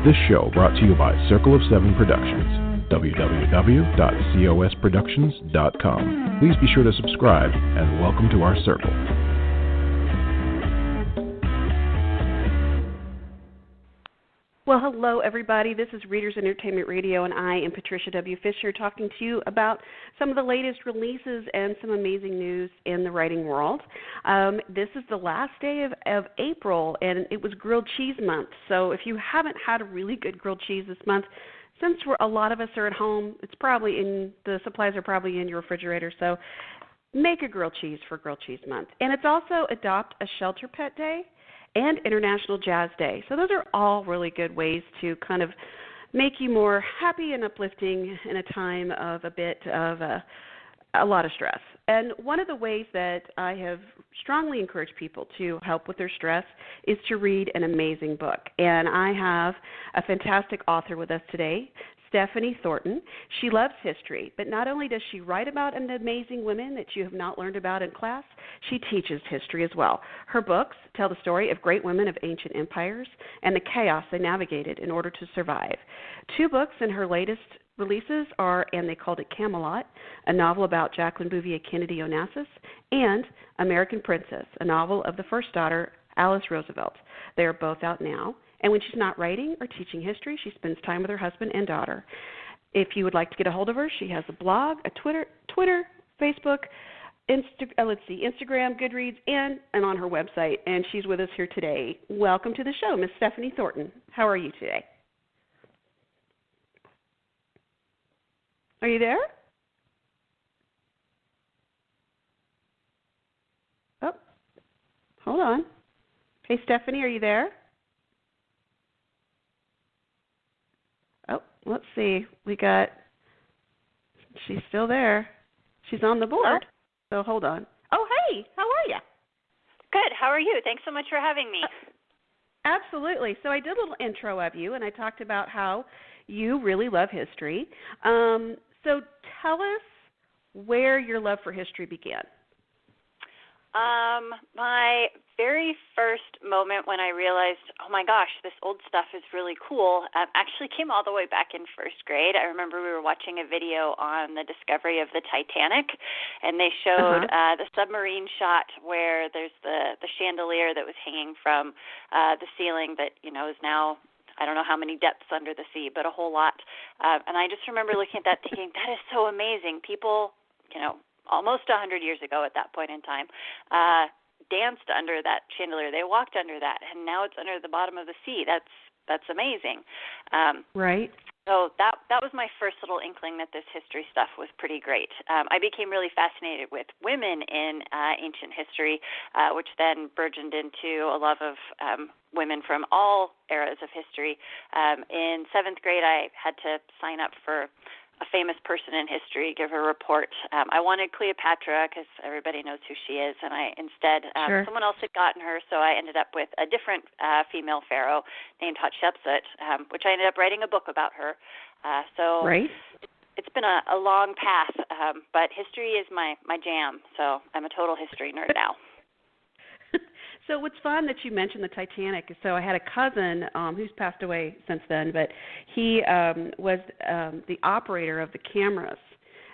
This show brought to you by Circle of Seven Productions, www.cosproductions.com. Please be sure to subscribe and welcome to our circle. Well, hello, everybody. This is Readers Entertainment Radio, and I am Patricia W. Fisher talking to you about some of the latest releases and some amazing news in the writing world. This is the last day of April, and it was Grilled Cheese Month. So if you haven't had a really good grilled cheese this month, since a lot of us are at home, the supplies are probably in your refrigerator, so make a grilled cheese for Grilled Cheese Month. And it's also Adopt a Shelter Pet Day and International Jazz Day. So those are all really good ways to kind of make you more happy and uplifting in a time of a bit of a lot of stress. And one of the ways that I have strongly encouraged people to help with their stress is to read an amazing book. And I have a fantastic author with us today, Stephanie Thornton. She loves history, but not only does she write about amazing women that you have not learned about in class, she teaches history as well. Her books tell the story of great women of ancient empires and the chaos they navigated in order to survive. Two books in her latest releases are And They Called It Camelot, a novel about Jacqueline Bouvier Kennedy Onassis, and American Princess, a novel of the first daughter, Alice Roosevelt. They are both out now. And when she's not writing or teaching history, she spends time with her husband and daughter. If you would like to get a hold of her, she has a blog, a Twitter, Facebook, Instagram, Goodreads, and on her website. And she's with us here today. Welcome to the show, Miss Stephanie Thornton. How are you today? Are you there? Oh, hold on. Hey, Stephanie, are you there? Oh, let's see. She's still there. She's on the board. So hold on. Oh, hey, how are you? Good. How are you? Thanks so much for having me. Absolutely. So I did a little intro of you, and I talked about how you really love history. So tell us where your love for history began. My very first moment when I realized, oh my gosh, this old stuff is really cool, actually came all the way back in first grade. I remember we were watching a video on the discovery of the Titanic, and they showed the submarine shot where there's the chandelier that was hanging from the ceiling that, is now, I don't know how many depths under the sea, but a whole lot. And I just remember looking at that thinking, that is so amazing. People, almost 100 years ago at that point in time, danced under that chandelier. They walked under that, and now it's under the bottom of the sea. That's amazing. Right. So that was my first little inkling that this history stuff was pretty great. I became really fascinated with women in ancient history, which then burgeoned into a love of women from all eras of history. In seventh grade, I had to sign up for a famous person in history, give her a report. I wanted Cleopatra because everybody knows who she is, and I instead, someone else had gotten her, so I ended up with a different female pharaoh named Hatshepsut, which I ended up writing a book about her. Right. It's been a long path, but history is my jam, so I'm a total history nerd now. So what's fun that you mentioned the Titanic. So I had a cousin who's passed away since then, but he was the operator of the cameras,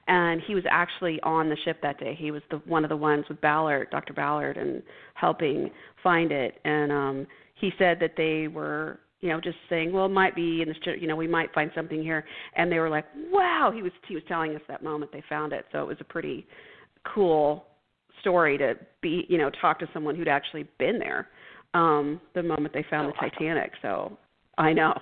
and he was actually on the ship that day. He was one of the ones with Dr. Ballard, and helping find it. And he said that they were, just saying, well, it might be in the, we might find something here. And they were like, wow. He was telling us that moment they found it. So it was a pretty cool story to be, talk to someone who'd actually been there the moment they found the Titanic. So I know,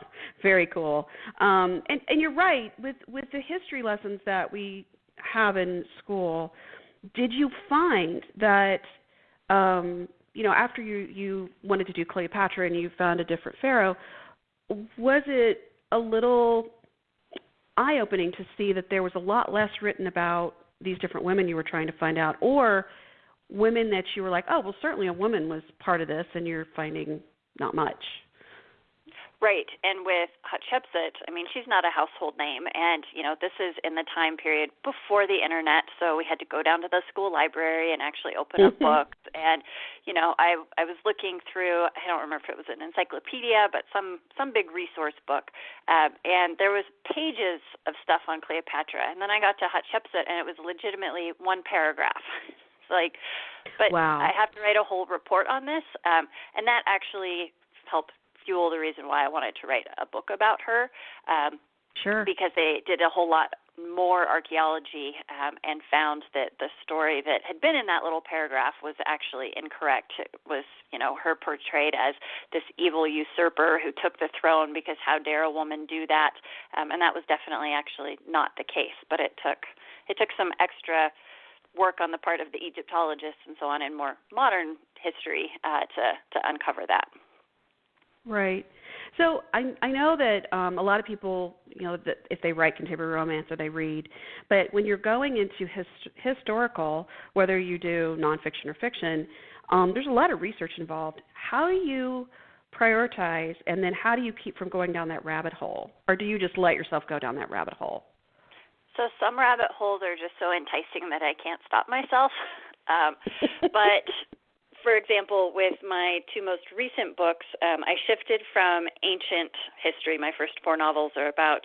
very cool. And you're right, with the history lessons that we have in school, did you find that, after you wanted to do Cleopatra and you found a different pharaoh, was it a little eye-opening to see that there was a lot less written about these different women you were trying to find out, or women that you were like, oh, well, certainly a woman was part of this, and you're finding not much? Right, and with Hatshepsut, I mean, she's not a household name, and, this is in the time period before the Internet, so we had to go down to the school library and actually open up books, and, I was looking through, I don't remember if it was an encyclopedia, but some big resource book, and there was pages of stuff on Cleopatra, and then I got to Hatshepsut, and it was legitimately one paragraph. But wow. I have to write a whole report on this, and that actually helped fuel the reason why I wanted to write a book about her. Sure. Because they did a whole lot more archaeology and found that the story that had been in that little paragraph was actually incorrect. It was, her portrayed as this evil usurper who took the throne because how dare a woman do that? And that was definitely actually not the case. But it took some extra work on the part of the Egyptologists and so on in more modern history to uncover that. Right. So I know that a lot of people, that if they write contemporary romance or they read, but when you're going into historical, whether you do nonfiction or fiction, there's a lot of research involved. How do you prioritize, and then how do you keep from going down that rabbit hole? Or do you just let yourself go down that rabbit hole? So some rabbit holes are just so enticing that I can't stop myself. But for example, with my two most recent books, I shifted from ancient history. My first 4 novels are about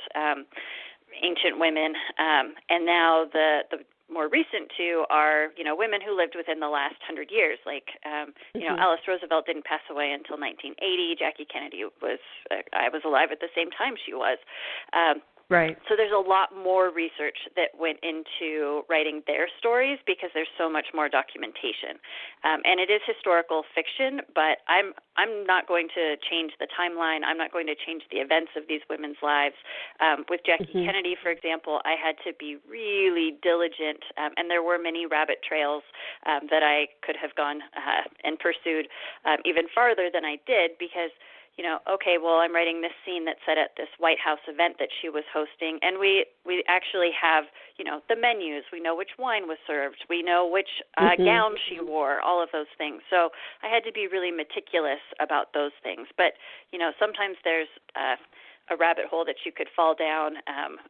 ancient women, and now the more recent 2 are, women who lived within the last 100 years. Like, Alice Roosevelt didn't pass away until 1980. Jackie Kennedy I was alive at the same time she was. Right. So there's a lot more research that went into writing their stories because there's so much more documentation. And it is historical fiction, but I'm not going to change the timeline. I'm not going to change the events of these women's lives. With Jackie Kennedy, for example, I had to be really diligent, and there were many rabbit trails that I could have gone and pursued even farther than I did because okay, well, I'm writing this scene that's set at this White House event that she was hosting, and we actually have, the menus. We know which wine was served. We know which gown she wore, all of those things. So I had to be really meticulous about those things. But, sometimes there's a rabbit hole that you could fall down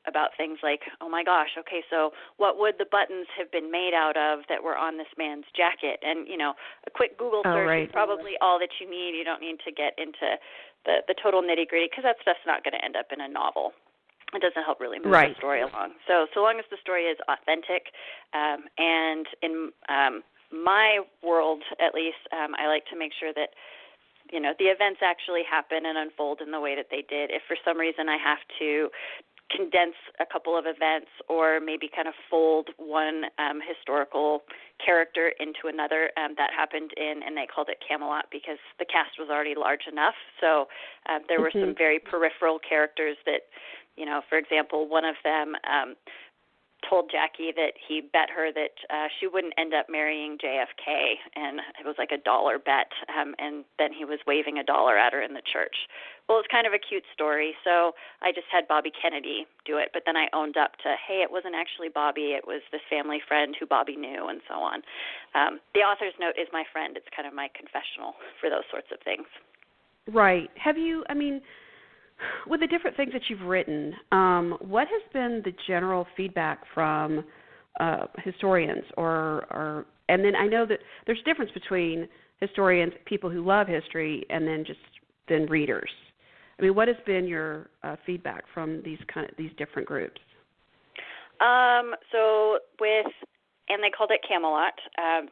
about things like, oh my gosh, okay, so what would the buttons have been made out of that were on this man's jacket? And, a quick Google search is probably all that you need. You don't need to get into the total nitty-gritty because that stuff's not going to end up in a novel. It doesn't help really move the story along. So long as the story is authentic, and in my world at least, I like to make sure that the events actually happen and unfold in the way that they did. If for some reason I have to condense a couple of events or maybe kind of fold one historical character into another, that happened and they called it Camelot because the cast was already large enough. So there were some very peripheral characters that, for example, one of them told Jackie that he bet her that she wouldn't end up marrying JFK, and it was like $1 bet, and then he was waving $1 at her in the church. Well, it's kind of a cute story, so I just had Bobby Kennedy do it, but then I owned up to, hey, it wasn't actually Bobby, it was this family friend who Bobby knew, and so on. The author's note is my friend. It's kind of my confessional for those sorts of things. Right. Have you, with the different things that you've written, what has been the general feedback from historians and then I know that there's a difference between historians, people who love history, and then readers. What has been your feedback from these different groups? And they called it Camelot.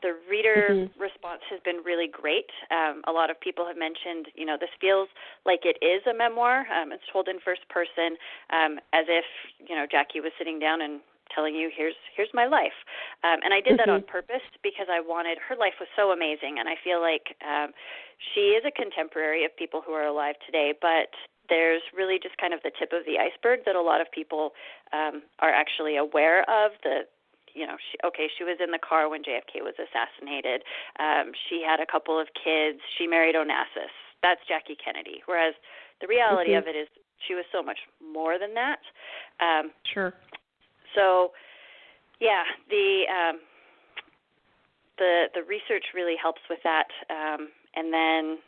The reader response has been really great. A lot of people have mentioned, this feels like it is a memoir. It's told in first person, as if, Jackie was sitting down and telling you, here's my life. And I did that on purpose because her life was so amazing, and I feel like she is a contemporary of people who are alive today, but there's really just kind of the tip of the iceberg that a lot of people are actually aware of. She was in the car when JFK was assassinated. She had a couple of kids. She married Onassis. That's Jackie Kennedy. Whereas the reality of it is she was so much more than that. Sure. So, yeah, the research really helps with that. And then,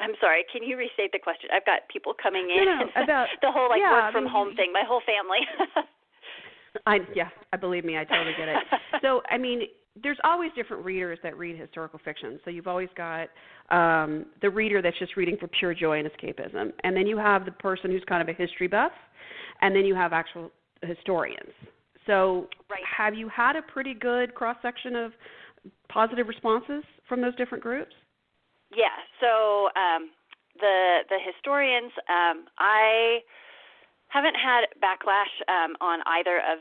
I'm sorry. Can you restate the question? I've got people coming in. No, about the whole work from home thing. My whole family. I believe me, I totally get it. So, I mean, there's always different readers that read historical fiction. So you've always got the reader that's just reading for pure joy and escapism, and then you have the person who's kind of a history buff, and then you have actual historians. So have you had a pretty good cross-section of positive responses from those different groups? Yeah. So the historians, I haven't had backlash on either of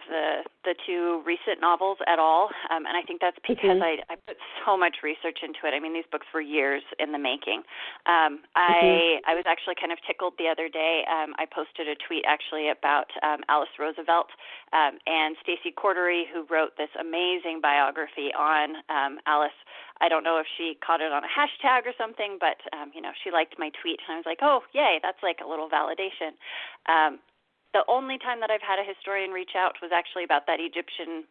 the two recent novels at all, and I think that's because I put so much research into it. I mean, these books were years in the making. I was actually kind of tickled the other day. I posted a tweet actually about Alice Roosevelt and Stacey Cordery, who wrote this amazing biography on Alice. I don't know if she caught it on a hashtag or something, but she liked my tweet, and I was like, oh, yay, that's like a little validation. The only time that I've had a historian reach out was actually about that Egyptian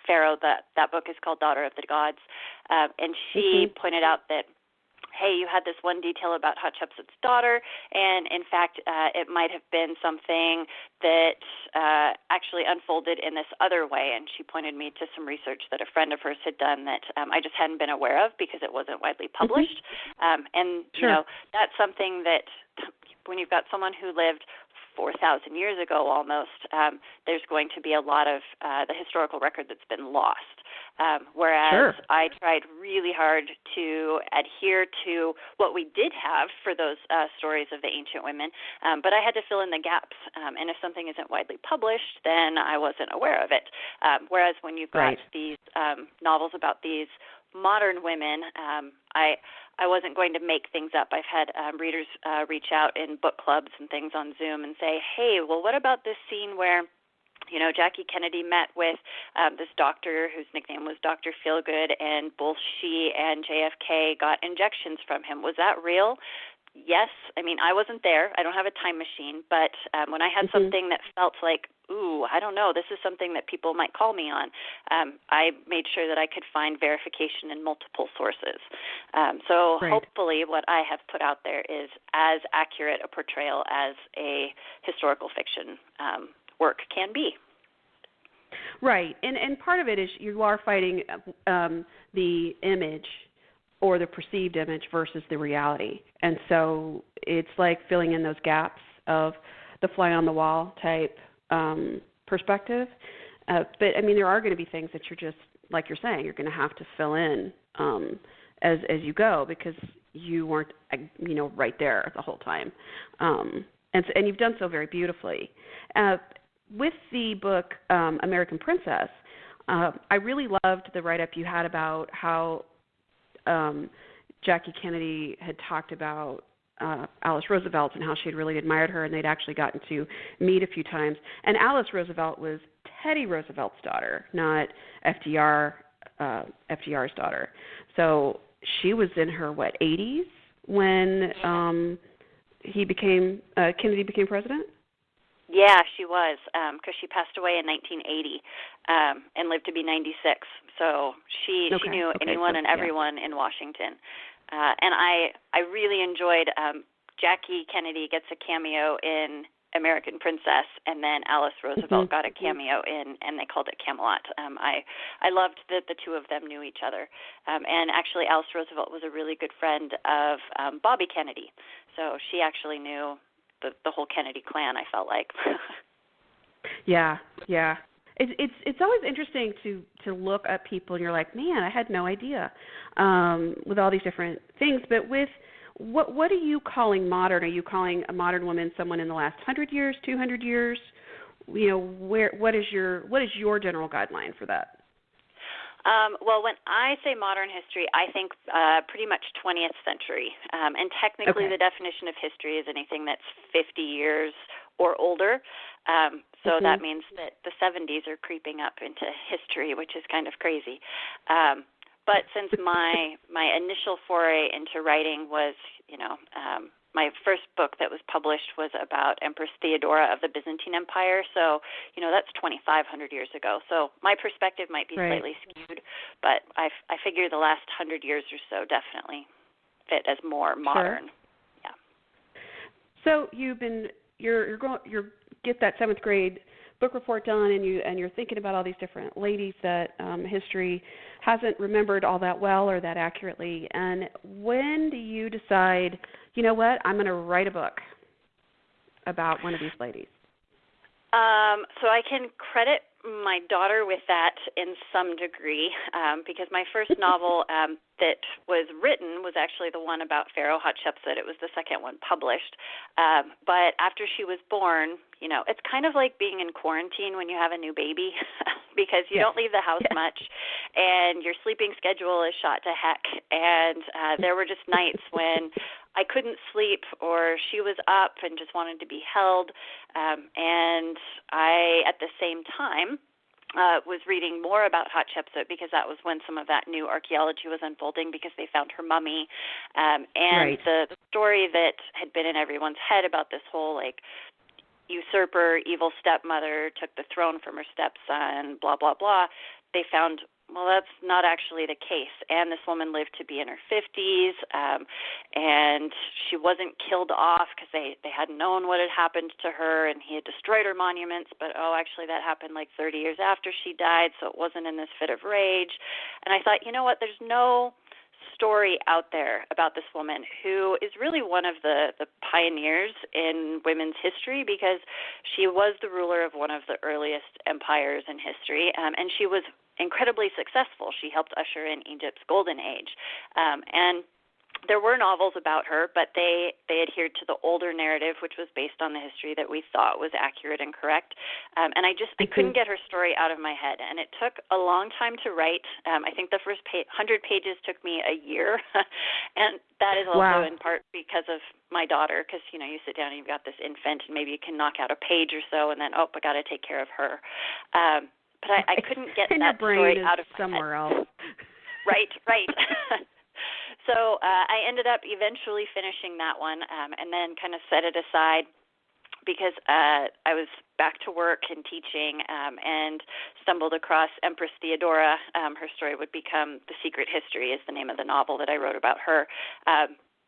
pharaoh. That book is called Daughter of the Gods, and she pointed out that, hey, you had this one detail about Hatshepsut's daughter, and in fact, it might have been something that actually unfolded in this other way, and she pointed me to some research that a friend of hers had done that I just hadn't been aware of because it wasn't widely published. And, that's something that when you've got someone who lived 4,000 years ago almost, there's going to be a lot of the historical record that's been lost. Whereas I tried really hard to adhere to what we did have for those stories of the ancient women, but I had to fill in the gaps. And if something isn't widely published, then I wasn't aware of it. Whereas when you've got these novels about these modern women, I wasn't going to make things up. I've had readers reach out in book clubs and things on Zoom and say, hey, well, what about this scene where Jackie Kennedy met with this doctor whose nickname was Dr. Feelgood, and both she and JFK got injections from him. Was that real? Yes. I mean, I wasn't there. I don't have a time machine. But when I had something that felt like, ooh, I don't know, this is something that people might call me on, I made sure that I could find verification in multiple sources. So hopefully what I have put out there is as accurate a portrayal as a historical fiction work can be. Right. And part of it is you are fighting the image or the perceived image versus the reality. And so it's like filling in those gaps of the fly on the wall type perspective. But, I mean, there are going to be things that you're just, like you're saying, you're going to have to fill in as you go because you weren't, right there the whole time. And you've done so very beautifully. With the book American Princess, I really loved the write-up you had about how Jackie Kennedy had talked about Alice Roosevelt and how she had really admired her, and they'd actually gotten to meet a few times. And Alice Roosevelt was Teddy Roosevelt's daughter, not FDR's daughter. So she was in her 80s when Kennedy became president? Yeah, she was, because she passed away in 1980 and lived to be 96. So she knew anyone and everyone in Washington. And I really enjoyed Jackie Kennedy gets a cameo in American Princess, and then Alice Roosevelt got a cameo in, and they called it Camelot. I loved that the two of them knew each other. And actually, Alice Roosevelt was a really good friend of Bobby Kennedy. So she actually knew the whole Kennedy clan, I felt like. Yeah. It's always interesting to look at people and you're like, man, I had no idea with all these different things. But with what are you calling modern? Are you calling a modern woman someone in the last 100 years, 200 years? What is your general guideline for that? Well, when I say modern history, I think pretty much 20th century. And technically the definition of history is anything that's 50 years or older. So that means that the 70s are creeping up into history, which is kind of crazy. But since my initial foray into writing was, my first book that was published was about Empress Theodora of the Byzantine Empire. So, that's 2,500 years ago. So my perspective might be slightly skewed, but I figure the last 100 years or so definitely fit as more modern. So you're get that 7th grade book report done, and you're thinking about all these different ladies that history hasn't remembered all that well or that accurately. And when do you decide, you know what, I'm going to write a book about one of these ladies? So I can credit my daughter with that in some degree, because my first novel that was written was actually the one about Pharaoh Hatshepsut. It was the second one published. But after she was born, it's kind of like being in quarantine when you have a new baby because you don't leave the house much, and your sleeping schedule is shot to heck. And there were just nights when I couldn't sleep, or she was up and just wanted to be held. And I, at the same time, was reading more about Hatshepsut because that was when some of that new archaeology was unfolding because they found her mummy. And the story that had been in everyone's head about this whole, usurper, evil stepmother took the throne from her stepson, blah, blah, blah, they found, well, that's not actually the case. And this woman lived to be in her 50s, and she wasn't killed off because they hadn't known what had happened to her, and he had destroyed her monuments, but, actually that happened 30 years after she died, so it wasn't in this fit of rage. And I thought, you know what, there's no story out there about this woman who is really one of the pioneers in women's history because she was the ruler of one of the earliest empires in history, and she was incredibly successful. She helped usher in Egypt's golden age. And there were novels about her, but they adhered to the older narrative, which was based on the history that we thought was accurate and correct. And I couldn't get her story out of my head. And it took a long time to write. I think the first 100 pages took me a year. And that is also in part because of my daughter, because, you sit down and you've got this infant, and maybe you can knock out a page or so, and then, I got to take care of her. But I couldn't get that story out of my somewhere head. else. Right. So I ended up eventually finishing that one, and then kind of set it aside because I was back to work and teaching, and stumbled across Empress Theodora. Her story would become The Secret History is the name of the novel that I wrote about her.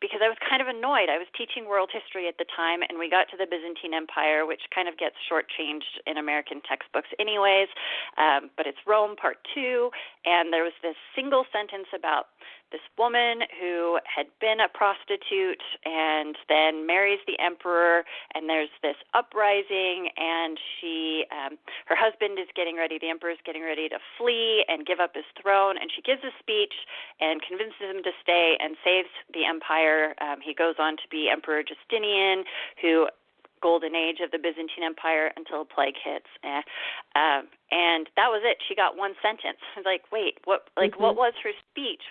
Because I was kind of annoyed. I was teaching world history at the time, and we got to the Byzantine Empire, which kind of gets shortchanged in American textbooks anyways, but it's Rome Part 2, and there was this single sentence about this woman who had been a prostitute and then marries the emperor, and there's this uprising, and her husband is getting ready, the emperor is getting ready to flee and give up his throne, and she gives a speech and convinces him to stay and saves the empire. He goes on to be Emperor Justinian, who golden age of the Byzantine Empire until a plague hits. And that was it. She got one sentence. I was like, wait, what was her speech?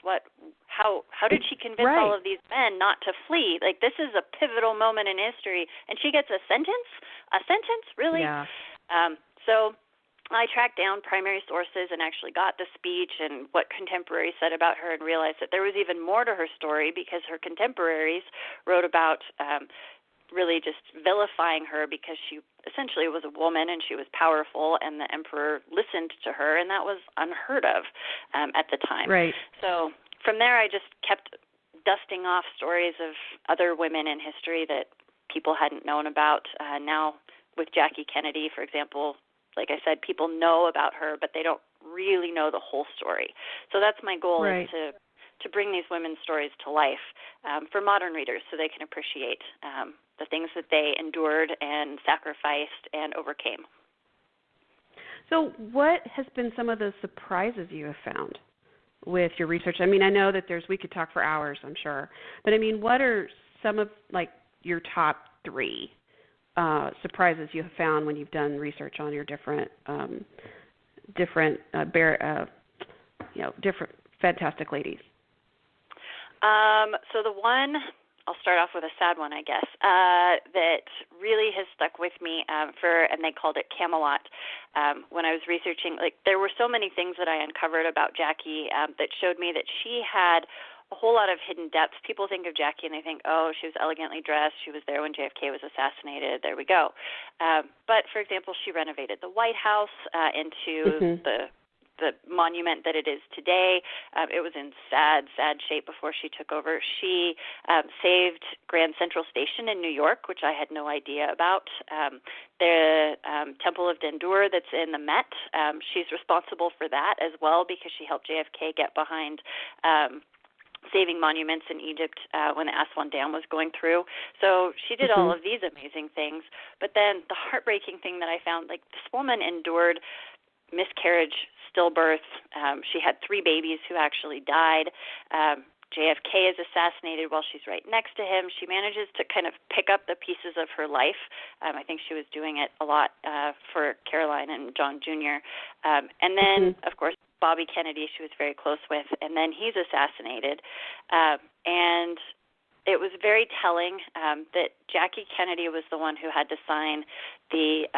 How did she convince all of these men not to flee? This is a pivotal moment in history, and she gets a sentence? A sentence? Really? Yeah. So I tracked down primary sources and actually got the speech and what contemporaries said about her, and realized that there was even more to her story because her contemporaries wrote about really just vilifying her because she essentially was a woman and she was powerful, and the emperor listened to her, and that was unheard of at the time. Right. So from there I just kept dusting off stories of other women in history that people hadn't known about. Now with Jackie Kennedy, for example, like I said, people know about her, but they don't really know the whole story. So that's my goal, is to bring these women's stories to life for modern readers so they can appreciate the things that they endured and sacrificed and overcame. So what has been some of the surprises you have found with your research? I mean, I know that we could talk for hours, I'm sure. But, I mean, what are some of, your top 3 surprises you have found when you've done research on your different fantastic ladies? So the one, I'll start off with a sad one, I guess, that really has stuck with me and they called it Camelot. When I was researching, there were so many things that I uncovered about Jackie that showed me that she had a whole lot of hidden depths. People think of Jackie and they think, she was elegantly dressed. She was there when JFK was assassinated. There we go. But, for example, she renovated the White House into the the monument that it is today. It was in sad shape before she took over. She saved Grand Central Station in New York, which I had no idea about. The Temple of Dendur that's in the Met, she's responsible for that as well because she helped JFK get behind saving monuments in Egypt when the Aswan Dam was going through. So she did all of these amazing things. But then the heartbreaking thing that I found, like, this woman endured miscarriage, stillbirth. She had 3 babies who actually died. JFK is assassinated while she's right next to him. She manages to kind of pick up the pieces of her life. I think she was doing it a lot for Caroline and John Jr. And then, of course, Bobby Kennedy she was very close with, and then he's assassinated. And it was very telling that Jackie Kennedy was the one who had to sign the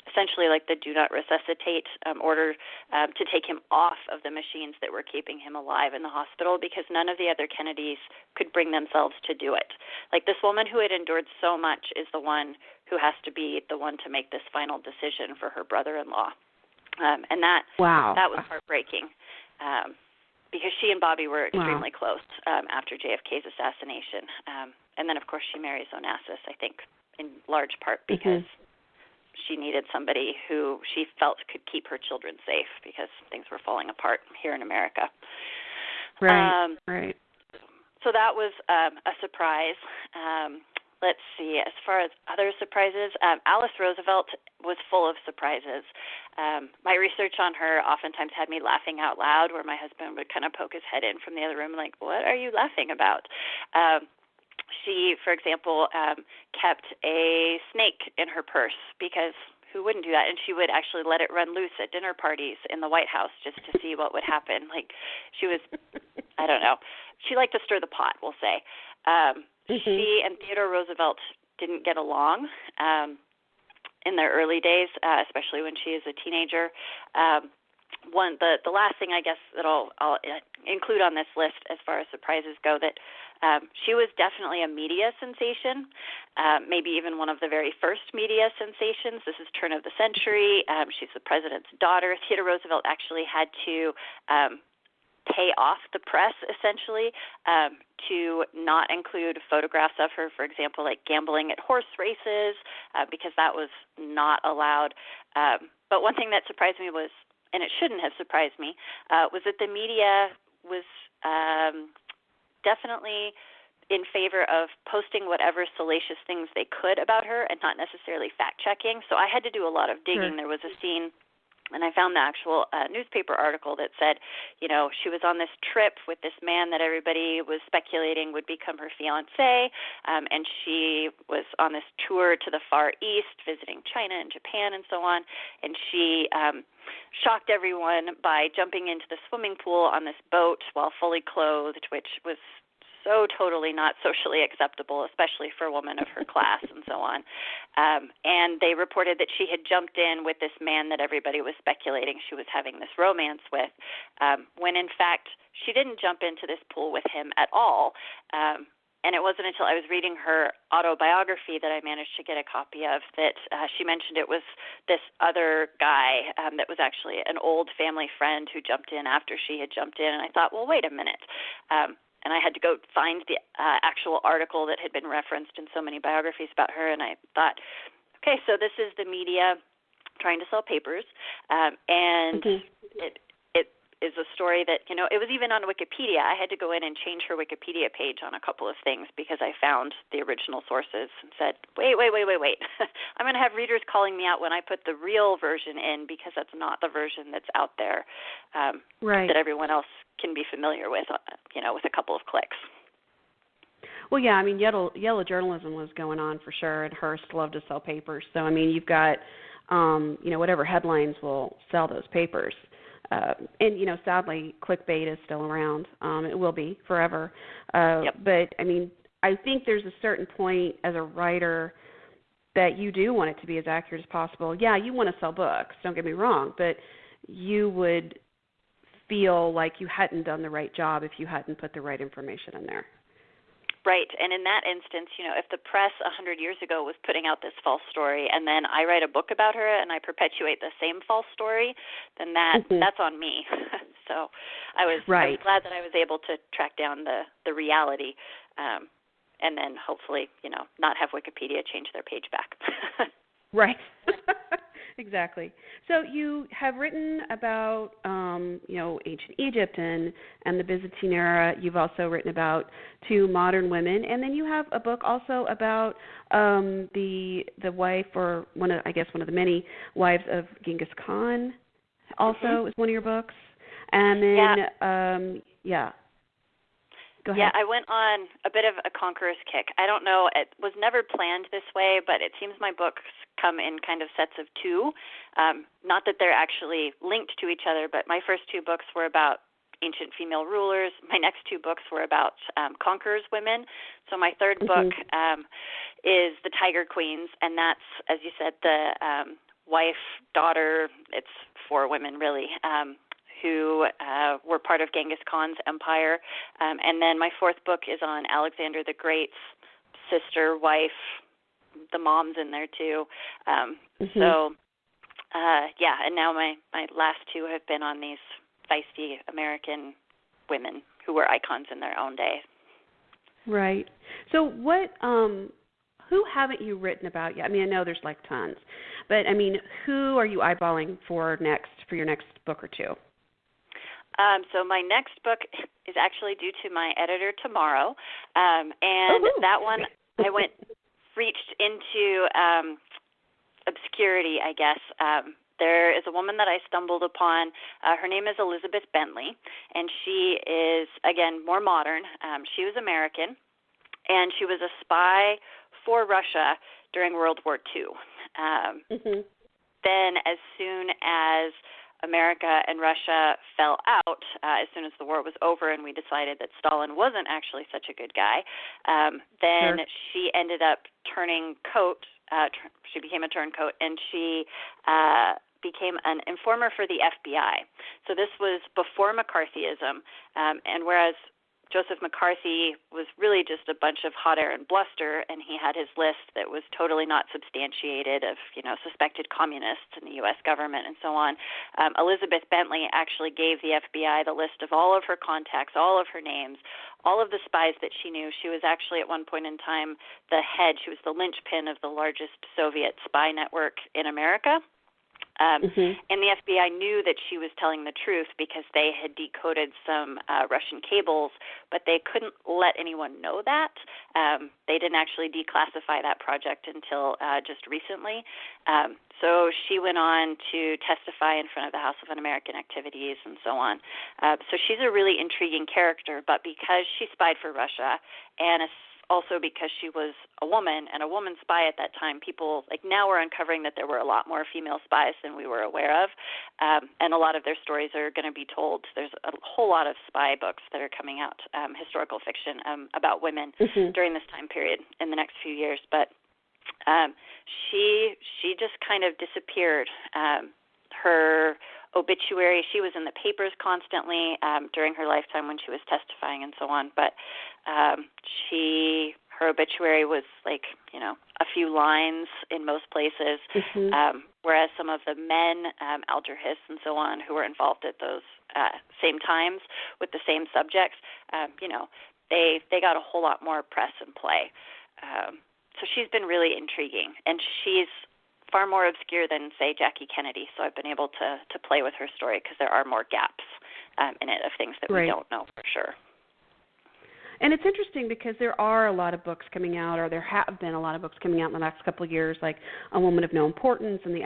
essentially like the do not resuscitate order to take him off of the machines that were keeping him alive in the hospital because none of the other Kennedys could bring themselves to do it. Like this woman who had endured so much is the one who has to be the one to make this final decision for her brother-in-law. And that was heartbreaking because she and Bobby were extremely close after JFK's assassination. And then, of course, she marries Onassis, I think, in large part because she needed somebody who she felt could keep her children safe because things were falling apart here in America. Right. So that was a surprise. Let's see, as far as other surprises, Alice Roosevelt was full of surprises. My research on her oftentimes had me laughing out loud where my husband would kind of poke his head in from the other room like, what are you laughing about? She, for example, kept a snake in her purse because who wouldn't do that? And she would actually let it run loose at dinner parties in the White House just to see what would happen. Like she was, I don't know, she liked to stir the pot, we'll say. She and Theodore Roosevelt didn't get along in their early days, especially when she is a teenager. The last thing I guess that I'll include on this list as far as surprises go, that she was definitely a media sensation, maybe even one of the very first media sensations. This is turn of the century. She's the president's daughter. Theodore Roosevelt actually had to pay off the press, essentially, to not include photographs of her, for example, like gambling at horse races, because that was not allowed. But one thing that surprised me was, and it shouldn't have surprised me, was that the media was definitely in favor of posting whatever salacious things they could about her and not necessarily fact-checking. So I had to do a lot of digging. There was a scene, and I found the actual newspaper article that said, you know, she was on this trip with this man that everybody was speculating would become her fiancé, and she was on this tour to the Far East, visiting China and Japan and so on, and she shocked everyone by jumping into the swimming pool on this boat while fully clothed, which was so totally not socially acceptable, especially for a woman of her class and so on. And they reported that she had jumped in with this man that everybody was speculating she was having this romance with, when in fact she didn't jump into this pool with him at all. And it wasn't until I was reading her autobiography that I managed to get a copy of that she mentioned it was this other guy that was actually an old family friend who jumped in after she had jumped in. And I thought, well, wait a minute. And I had to go find the actual article that had been referenced in so many biographies about her. And I thought, okay, so this is the media trying to sell papers. And it is a story that, you know, it was even on Wikipedia. I had to go in and change her Wikipedia page on a couple of things because I found the original sources and said, wait. I'm going to have readers calling me out when I put the real version in because that's not the version that's out there that everyone else can be familiar with, you know, with a couple of clicks. Well, yeah, I mean, yellow journalism was going on for sure, and Hearst loved to sell papers. So, I mean, you've got, you know, whatever headlines will sell those papers. And, you know, sadly, clickbait is still around. It will be forever. But, I mean, I think there's a certain point as a writer that you do want it to be as accurate as possible. Yeah, you want to sell books, don't get me wrong, but you would feel like you hadn't done the right job if you hadn't put the right information in there. Right, and in that instance, if the press 100 years ago was putting out this false story, and then I write a book about her and I perpetuate the same false story, then that's on me. So I was glad that I was able to track down the reality, and then hopefully, not have Wikipedia change their page back. Right. Exactly. So you have written about, ancient Egypt and the Byzantine era. You've also written about two modern women, and then you have a book also about the wife, or one of the many wives of Genghis Khan. Also, is one of your books, and then Go ahead. Yeah, I went on a bit of a conqueror's kick. I don't know, it was never planned this way, but it seems my books come in kind of sets of two. Not that they're actually linked to each other, but my first two books were about ancient female rulers. My next two books were about conquerors women. So my third book is The Tiger Queens, and that's, as you said, the wife, daughter, it's four women really, who were part of Genghis Khan's empire. And then my fourth book is on Alexander the Great's sister, wife, the mom's in there too. So, and now my last two have been on these feisty American women who were icons in their own day. Right. So what, who haven't you written about yet? I mean, I know there's like tons, but I mean, who are you eyeballing for your next book or two? So my next book is actually due to my editor tomorrow, and that one I reached into obscurity, I guess. There is a woman that I stumbled upon. Her name is Elizabeth Bentley, and she is, again, more modern. She was American, and she was a spy for Russia during World War II. Then as soon as America and Russia fell out, as soon as the war was over and we decided that Stalin wasn't actually such a good guy, then she ended up turning coat. She became a turncoat, and she became an informer for the FBI. So this was before McCarthyism, and whereas Joseph McCarthy was really just a bunch of hot air and bluster, and he had his list that was totally not substantiated of, suspected communists in the U.S. government and so on. Elizabeth Bentley actually gave the FBI the list of all of her contacts, all of her names, all of the spies that she knew. She was actually at one point in time she was the linchpin of the largest Soviet spy network in America. And the FBI knew that she was telling the truth because they had decoded some Russian cables, but they couldn't let anyone know that. They didn't actually declassify that project until just recently. So she went on to testify in front of the House of Un-American Activities and so on. So she's a really intriguing character, but because she spied for Russia and also because she was a woman and a woman spy at that time, people, now we're uncovering that there were a lot more female spies than we were aware of, and a lot of their stories are going to be told. There's a whole lot of spy books that are coming out, historical fiction, about women during this time period in the next few years, but she just kind of disappeared. Her obituary, she was in the papers constantly during her lifetime when she was testifying and so on, but her obituary was a few lines in most places, whereas some of the men, Alger Hiss and so on, who were involved at those same times with the same subjects, they got a whole lot more press and play. So she's been really intriguing, and she's far more obscure than, say, Jackie Kennedy, so I've been able to play with her story because there are more gaps in it of things that we don't know for sure. And it's interesting because there are a lot of books coming out, or there have been a lot of books coming out in the last couple of years, like A Woman of No Importance and the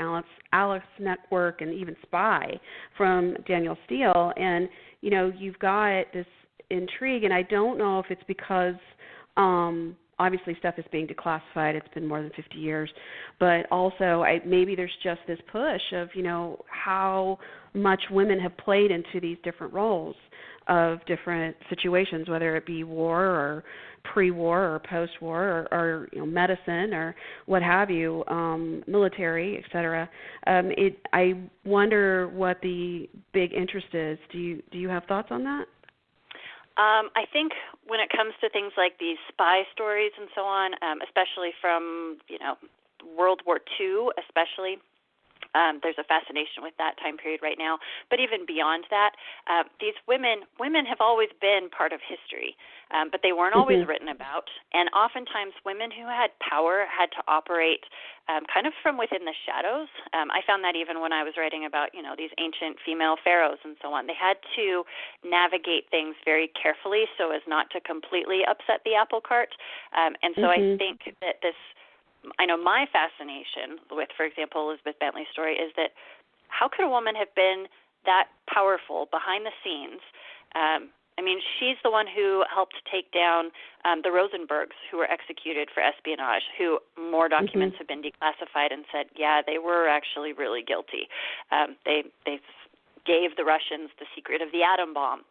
Alice Network, and even Spy from Daniel Steele. And, you've got this intrigue, and I don't know if it's because obviously stuff is being declassified. It's been more than 50 years. But also maybe there's just this push of, how much women have played into these different roles of different situations, whether it be war or pre-war or post-war or medicine or what have you, military, et cetera. I wonder what the big interest is. Do you have thoughts on that? I think when it comes to things like these spy stories and so on, especially from, World War II especially, there's a fascination with that time period right now. But even beyond that, these women have always been part of history, but they weren't always written about. And oftentimes women who had power had to operate kind of from within the shadows. I found that even when I was writing about, these ancient female pharaohs and so on. They had to navigate things very carefully so as not to completely upset the apple cart. And so I think that I know my fascination with, for example, Elizabeth Bentley's story is that how could a woman have been that powerful behind the scenes? She's the one who helped take down the Rosenbergs, who were executed for espionage, who more documents have been declassified and said, yeah, they were actually really guilty. They gave the Russians the secret of the atom bomb.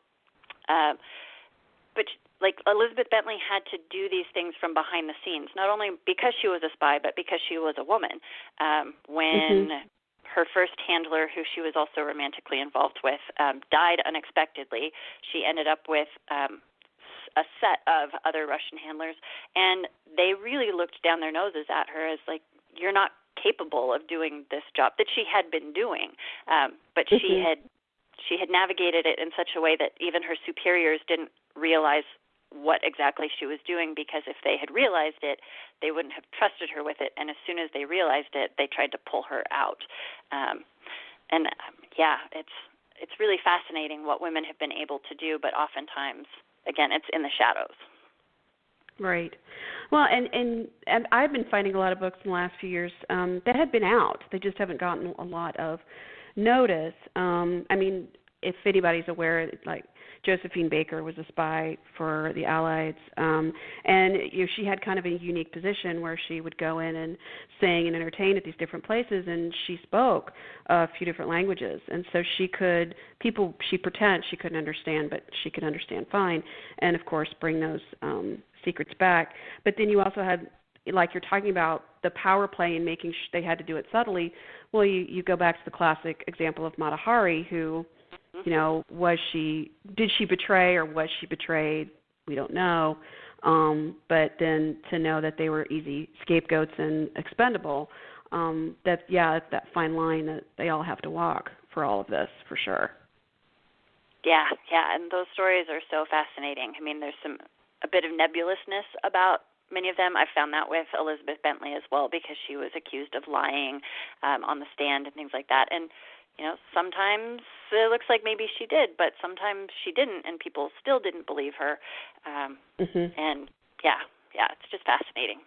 But Elizabeth Bentley had to do these things from behind the scenes, not only because she was a spy, but because she was a woman. When her first handler, who she was also romantically involved with, died unexpectedly, she ended up with a set of other Russian handlers, and they really looked down their noses at her as you're not capable of doing this job that she had been doing. But she had navigated it in such a way that even her superiors didn't realize what exactly she was doing, because if they had realized it, they wouldn't have trusted her with it. And as soon as they realized it, they tried to pull her out. It's really fascinating what women have been able to do, but oftentimes, again, it's in the shadows. Right. Well, and I've been finding a lot of books in the last few years that have been out. They just haven't gotten a lot of notice. If anybody's aware, Josephine Baker was a spy for the Allies, and she had kind of a unique position where she would go in and sing and entertain at these different places, and she spoke a few different languages, and so she pretend she couldn't understand, but she could understand fine, and of course bring those secrets back. But then you also had, like you're talking about, the power play and making they had to do it subtly. Well, you go back to the classic example of Mata Hari, who, did she betray or was she betrayed? We don't know. But then to know that they were easy scapegoats and expendable, it's that fine line that they all have to walk for all of this, for sure. Yeah, and those stories are so fascinating. There's a bit of nebulousness about many of them. I found that with Elizabeth Bentley as well, because she was accused of lying on the stand and things like that. And sometimes it looks like maybe she did, but sometimes she didn't, and people still didn't believe her. And it's just fascinating.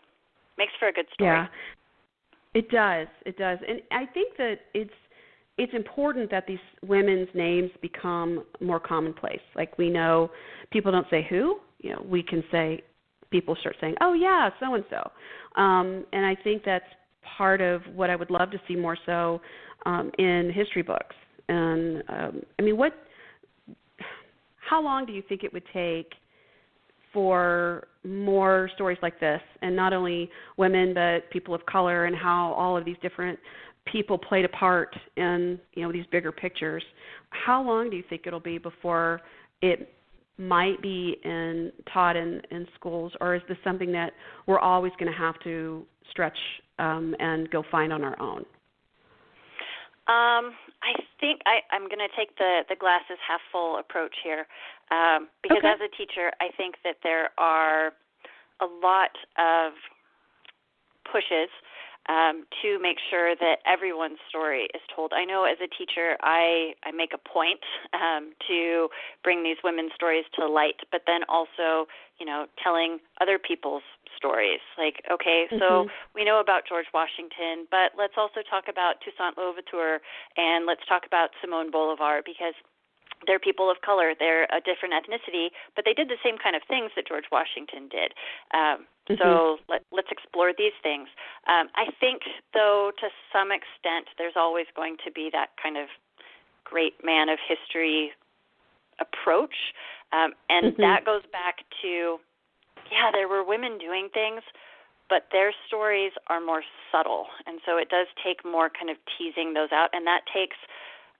Makes for a good story. Yeah, it does. And I think that it's important that these women's names become more commonplace. Like, we know people don't say who. We can say, people start saying, oh yeah, so and so. And I think that's part of what I would love to see more so in history books. And how long do you think it would take for more stories like this, and not only women but people of color, and how all of these different people played a part in these bigger pictures? How long do you think it'll be before it might be taught in schools, or is this something that we're always going to have to stretch and go find on our own? I think I'm going to take the glasses half full approach here, because as a teacher, I think that there are a lot of pushes to make sure that everyone's story is told. I know as a teacher, I make a point to bring these women's stories to light, but then also, telling other people's stories. Like, so we know about George Washington, but let's also talk about Toussaint Louverture, and let's talk about Simone Bolivar, because they're people of color. They're a different ethnicity, but they did the same kind of things that George Washington did. So let's explore these things. I think, though, to some extent, there's always going to be that kind of great man of history approach. And that goes back to, there were women doing things, but their stories are more subtle. And so it does take more kind of teasing those out, and that takes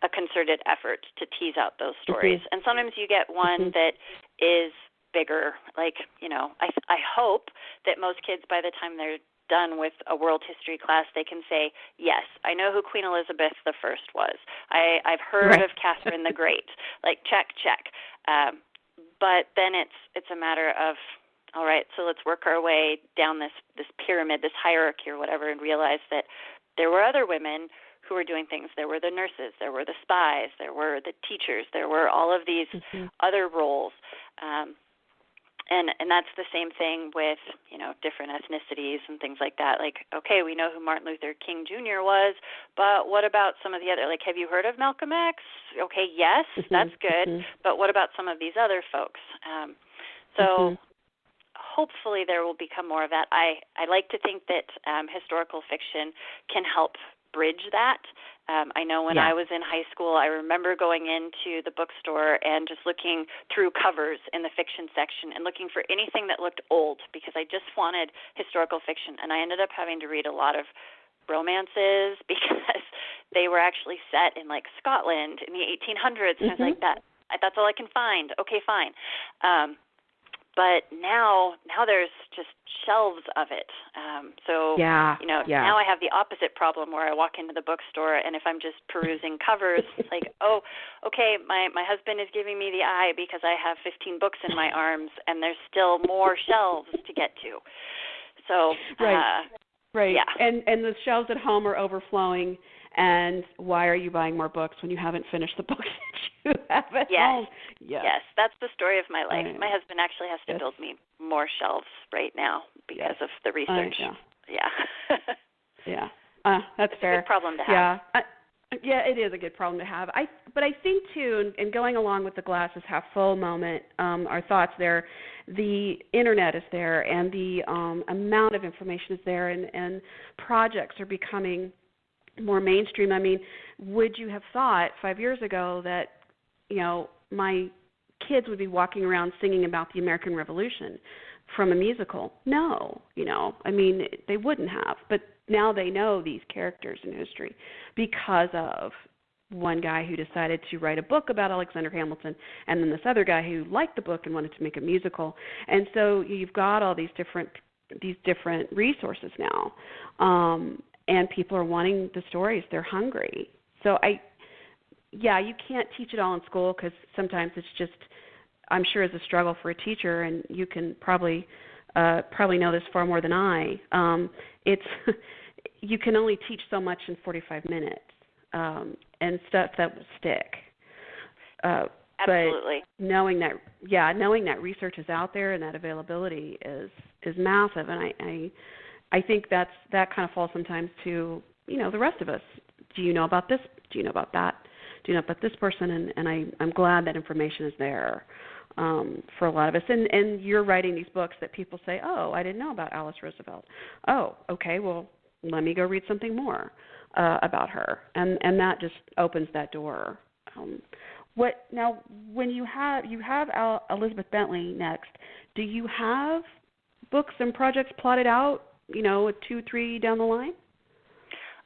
a concerted effort to tease out those stories. And sometimes you get one that is bigger. Like, I hope that most kids, by the time they're done with a world history class, they can say, yes, I know who Queen Elizabeth I was. I've heard of Catherine the Great. Like, check. But then it's a matter of, all right, so let's work our way down this pyramid, this hierarchy or whatever, and realize that there were other women who were doing things. There were the nurses, there were the spies, there were the teachers, there were all of these other roles. And that's the same thing with, different ethnicities and things like that. Like, okay, we know who Martin Luther King Jr. was, but what about some of the other, like, have you heard of Malcolm X? Okay, yes, that's good, but what about some of these other folks? So hopefully there will become more of that. I like to think that historical fiction can help bridge that. I know when I was in high school, I remember going into the bookstore and just looking through covers in the fiction section and looking for anything that looked old because I just wanted historical fiction. And I ended up having to read a lot of romances because they were actually set in, like, Scotland in the 1800s. And I was like, that's all I can find. Okay, fine. But now there's just shelves of it. Now I have the opposite problem where I walk into the bookstore and if I'm just perusing covers, it's like, oh, okay, my husband is giving me the eye because I have 15 books in my arms and there's still more shelves to get to. So, right. Yeah. And the shelves at home are overflowing. And why are you buying more books when you haven't finished the books that you have at home? Yes, that's the story of my life. My husband actually has to build me more shelves right now because of the research. That's fair. It's a good problem to have. It is a good problem to have. But I think, too, and going along with the glasses half full moment, our thoughts there, the Internet is there and the amount of information is there and projects are becoming more mainstream. I mean, would you have thought 5 years ago that, my kids would be walking around singing about the American Revolution from a musical? No, they wouldn't have. But now they know these characters in history because of one guy who decided to write a book about Alexander Hamilton and then this other guy who liked the book and wanted to make a musical. And so you've got all these different resources now. And people are wanting the stories. They're hungry. So you can't teach it all in school because sometimes it's just, I'm sure, is a struggle for a teacher, and you can probably know this far more than I. You can only teach so much in 45 minutes, and stuff that will stick. Absolutely. But knowing that research is out there and that availability is massive, and I think that kind of falls sometimes to, the rest of us. Do you know about this? Do you know about that? Do you know about this person? And I'm glad that information is there for a lot of us. And you're writing these books that people say, oh, I didn't know about Alice Roosevelt. Oh, okay, well, let me go read something more about her. And that just opens that door. Now, when you have Elizabeth Bentley next, do you have books and projects plotted out, 2, 3 down the line?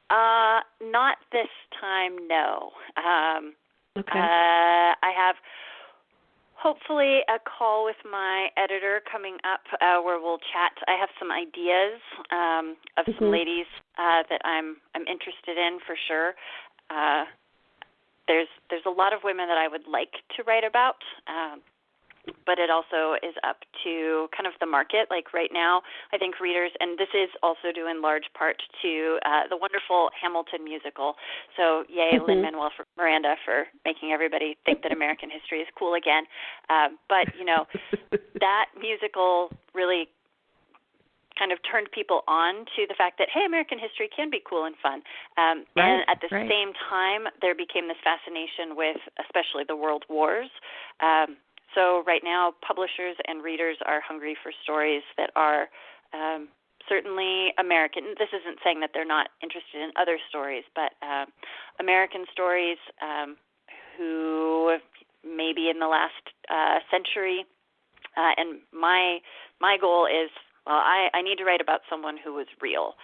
Not this time, no. Okay. I have hopefully a call with my editor coming up where we'll chat. I have some ideas of some ladies that I'm interested in for sure. There's a lot of women that I would like to write about. But it also is up to kind of the market. Like right now, I think readers, and this is also due in large part to the wonderful Hamilton musical. So yay, Lin-Manuel Miranda for making everybody think that American history is cool again. But, that musical really kind of turned people on to the fact that, hey, American history can be cool and fun. And at the same time, there became this fascination with especially the world wars. So right now, publishers and readers are hungry for stories that are certainly American. This isn't saying that they're not interested in other stories, but American stories who maybe in the last century. And my goal is, well, I need to write about someone who was real.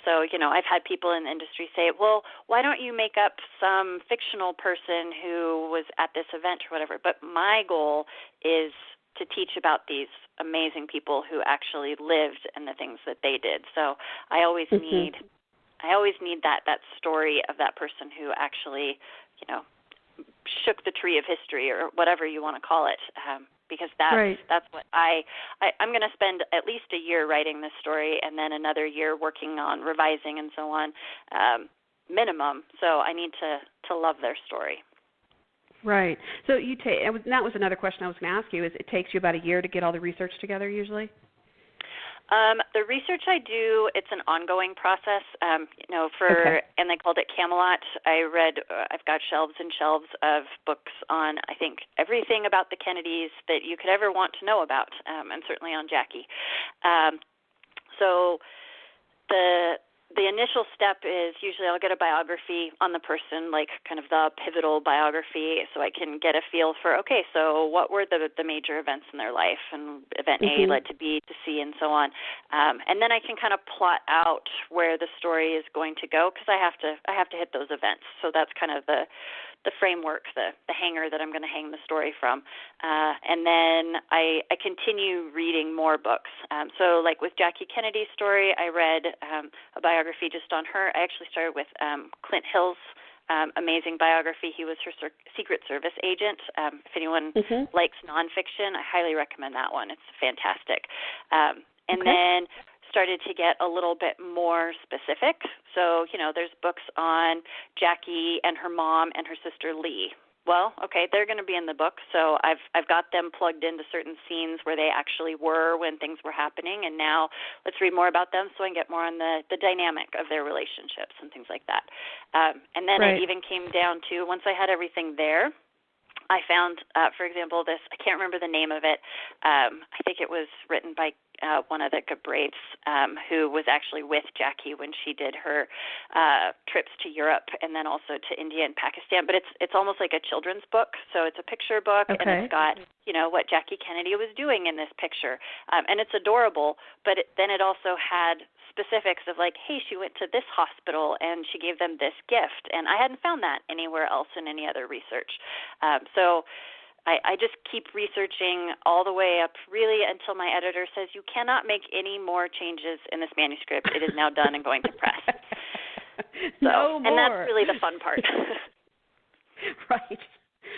So, I've had people in the industry say, well, why don't you make up some fictional person who was at this event or whatever? But my goal is to teach about these amazing people who actually lived and the things that they did. So I always need that story of that person who actually, shook the tree of history or whatever you want to call it. Because that's what I'm going to spend at least a year writing this story and then another year working on revising and so on, minimum. So I need to love their story. Right. So that was another question I was going to ask you, is it takes you about a year to get all the research together usually? The research I do, it's an ongoing process. And they called it Camelot. I've got shelves and shelves of books on, I think, everything about the Kennedys that you could ever want to know about, and certainly on Jackie. So the initial step is usually I'll get a biography on the person, like kind of the pivotal biography, so I can get a feel for, okay, so what were the major events in their life, and event A led to B to C and so on. And then I can kind of plot out where the story is going to go, because I have to hit those events. So that's kind of the framework, the hanger that I'm going to hang the story from. And then I continue reading more books. So like with Jackie Kennedy's story, I read a biography just on her. I actually started with Clint Hill's amazing biography. He was her Secret Service agent. If anyone likes nonfiction, I highly recommend that one. It's fantastic. And then started to get a little bit more specific. So, there's books on Jackie and her mom and her sister Lee. Well, okay, they're going to be in the book, so I've got them plugged into certain scenes where they actually were when things were happening, and now let's read more about them so I can get more on the dynamic of their relationships and things like that. And then it even came down to, once I had everything there, I found, for example, this, I can't remember the name of it. I think it was written by one of the Gabraves, who was actually with Jackie when she did her trips to Europe and then also to India and Pakistan. But it's almost like a children's book. So it's a picture book, and it's got, what Jackie Kennedy was doing in this picture. And it's adorable, but then it also had specifics of like, hey, she went to this hospital and she gave them this gift. And I hadn't found that anywhere else in any other research. So I just keep researching all the way up really until my editor says, you cannot make any more changes in this manuscript. It is now done and going to press. No more. And that's really the fun part.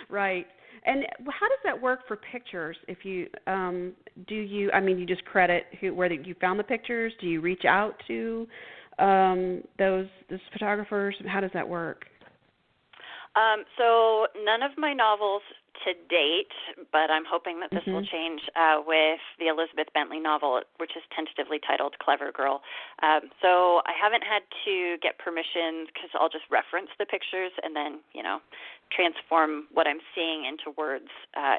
Right. And how does that work for pictures? If you you just credit where you found the pictures? Do you reach out to those photographers? How does that work? So none of my novels to date, but I'm hoping that this will change with the Elizabeth Bentley novel, which is tentatively titled Clever Girl. So I haven't had to get permission because I'll just reference the pictures and then, transform what I'm seeing into words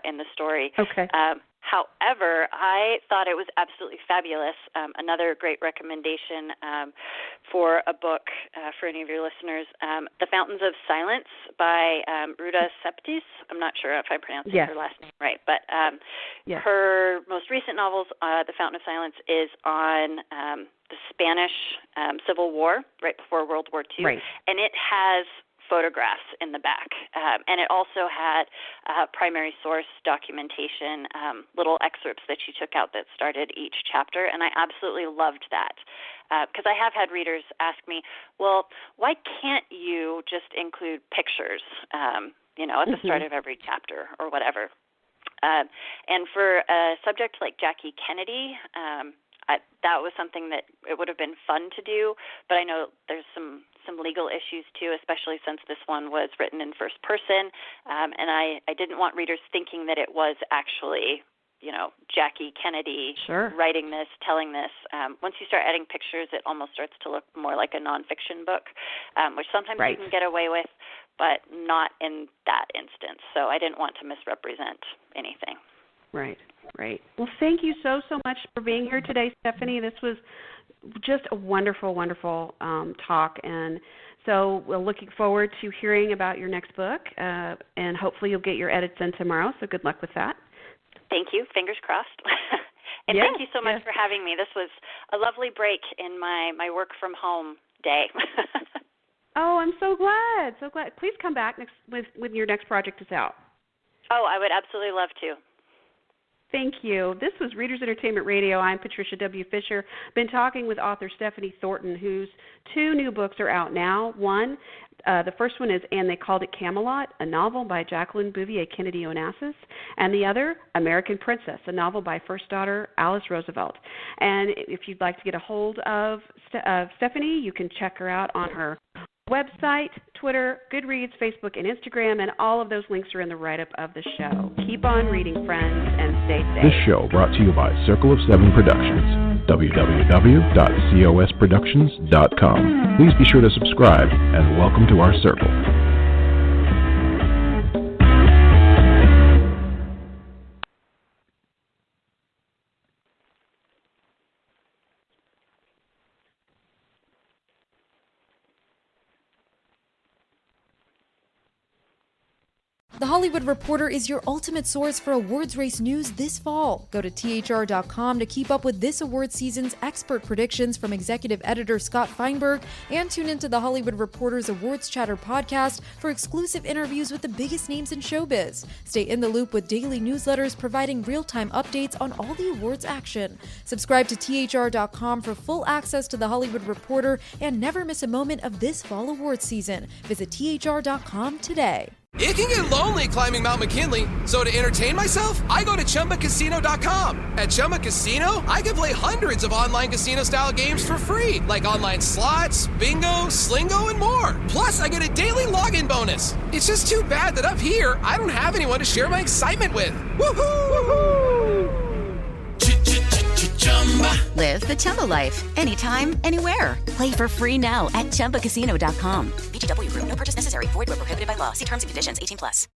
in the story. Okay. However, I thought it was absolutely fabulous. Another great recommendation for a book for any of your listeners, The Fountains of Silence by Ruta Septis. I'm not sure if I'm pronouncing her last name right, but her most recent novels, The Fountain of Silence, is on the Spanish Civil War, right before World War II, and it has photographs in the back, and it also had primary source documentation, little excerpts that she took out that started each chapter, and I absolutely loved that because I have had readers ask me, well, why can't you just include pictures, at the start of every chapter or whatever? And for a subject like Jackie Kennedy, that was something that it would have been fun to do, but I know there's some legal issues too, especially since this one was written in first person, and I didn't want readers thinking that it was actually, Jackie Kennedy writing this, telling this. Once you start adding pictures, it almost starts to look more like a nonfiction book, which sometimes you can get away with, but not in that instance. So I didn't want to misrepresent anything. Right. Well, thank you so much for being here today, Stephanie. This was just a wonderful, wonderful talk, and so we're looking forward to hearing about your next book, and hopefully you'll get your edits in tomorrow, so good luck with that. Thank you. Fingers crossed. And thank you so much for having me. This was a lovely break in my work from home day. Oh, I'm so glad. Please come back when your next project is out. Oh, I would absolutely love to. Thank you. This was Readers Entertainment Radio. I'm Patricia W. Fisher. Been talking with author Stephanie Thornton, whose 2 new books are out now. One, the first one is And They Called It Camelot, a novel by Jacqueline Bouvier Kennedy Onassis, and the other, American Princess, a novel by first daughter Alice Roosevelt. And if you'd like to get a hold of Stephanie, you can check her out on her website, Twitter, Goodreads, Facebook, and Instagram, and all of those links are in the write-up of the show. Keep on reading, friends, and stay safe. This show brought to you by Circle of Seven Productions, www.cosproductions.com. Please be sure to subscribe, and welcome to our circle. The Hollywood Reporter is your ultimate source for awards race news this fall. Go to thr.com to keep up with this award season's expert predictions from executive editor Scott Feinberg, and tune into the Hollywood Reporter's Awards Chatter podcast for exclusive interviews with the biggest names in showbiz. Stay in the loop with daily newsletters providing real-time updates on all the awards action. Subscribe to thr.com for full access to the Hollywood Reporter and never miss a moment of this fall awards season. Visit thr.com today. It can get lonely climbing Mount McKinley, so to entertain myself, I go to ChumbaCasino.com. At Chumba Casino, I can play hundreds of online casino-style games for free, like online slots, bingo, Slingo, and more. Plus, I get a daily login bonus. It's just too bad that up here, I don't have anyone to share my excitement with. Woohoo! Live the Chumba life. Anytime, anywhere. Play for free now at ChumbaCasino.com. VGW Group. No purchase necessary. Void where prohibited by law. See terms and conditions. 18+.